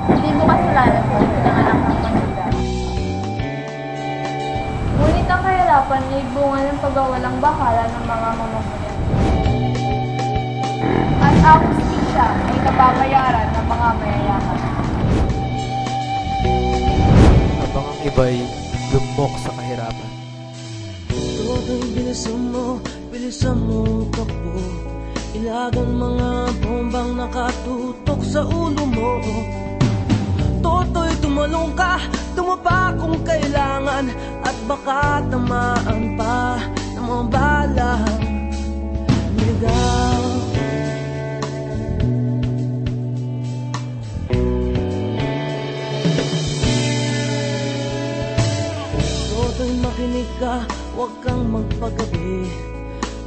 Hindi mo kasalanan kung pinanganak ng mahirap. Ngunit ang kahirapan ay bunga ng pagwawalang bakala ng mga mamamayan. At ang hustisya ay nababayaran ng mga mayayaman. Habang ang iba'y lumok sa kahirapan. Toto'y bilisan mo takbo. Ilagan mga bombang nakatutok sa ulo mo. Toto'y tumalong ka, tumapa kung kailangan. At baka tamaan pa ng mga balang ligaw. Toto'y makinig ka, huwag kang magpagabi.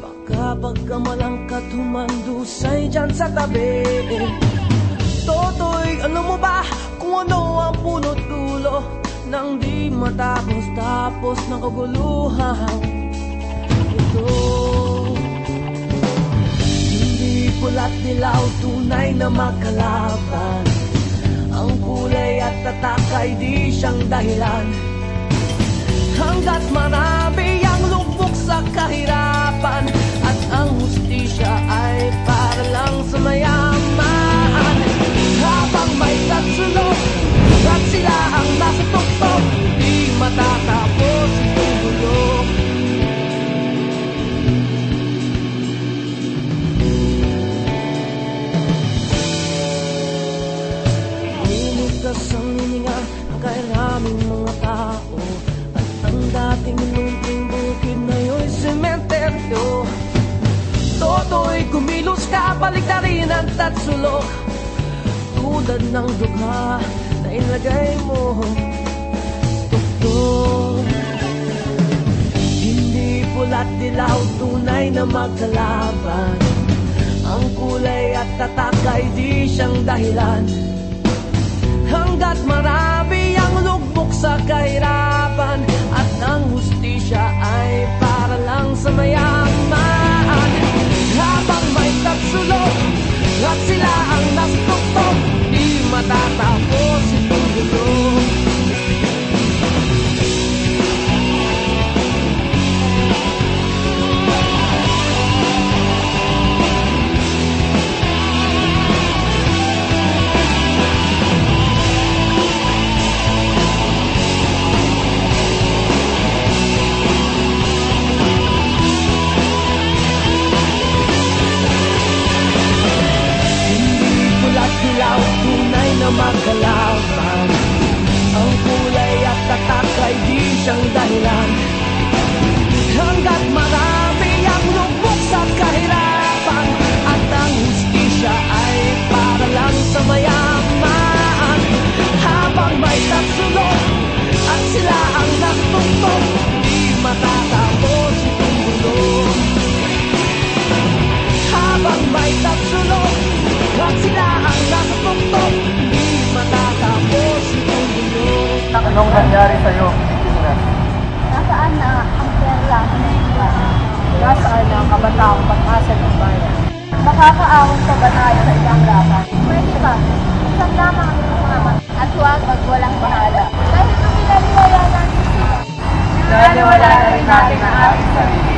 Baka pagkamalangkat humandusay dyan sa tabi. Toto'y alam mo ba kung ano ang punot dulo nang di matapos ng kaguluhan ito? Hindi pula't dilaw, tunay na makalaban. Ang kulay at tatak ay di siyang dahilan. Hanggat marami ang lubog sa kahirapan, at ang hustisya ay para lang sa mayaman. Habang may tatsulok at sila ang nasa tuktok, di matatapos itong gulo. Limitas ang hininga ang kairaming mga tao. Ang dating lunting bukid na yo'y sementeryo. Toto'y kumilos ka, baliktarin ang tatsulok. Tulad ng dugha na ilagay mo tuktok. Hindi pula't dilaw, tunay na magkalaban. Ang kulay at tatak ay di siyang dahilan. Hanggat marami ang lugmok sa kahirapan, at ang hustisya ay para lang sa mayaman. Habang may tatsulok at sila ang nastuktok, di matatapos itong gulo. Tunay na magkalaban. Ang kulay at tatak ay di siyang dahilan. Hanggat marami ang lubog sa kahirapan, at ang hustisya ay para lang sa mayaman. Habang may tatsulok at sila ang naktuktok, di matatapos itong gulo. Habang may tatsulok at sila ang naktuktok, di matatapos itong gulo. Anong nangyari sa'yo, Pilipinas? Nasaan na ang perla sa naiwan? Nasaan ang kabataang pag-asa ng bayan? Makakaahon pa ba tayo sa ibang laban? Pwede ba? Isang lamang ang lumaman at huwag magwalang bahala. Dahil kung pinaliwala natin sila, Pinaliwala na rin natin ang ating sarili.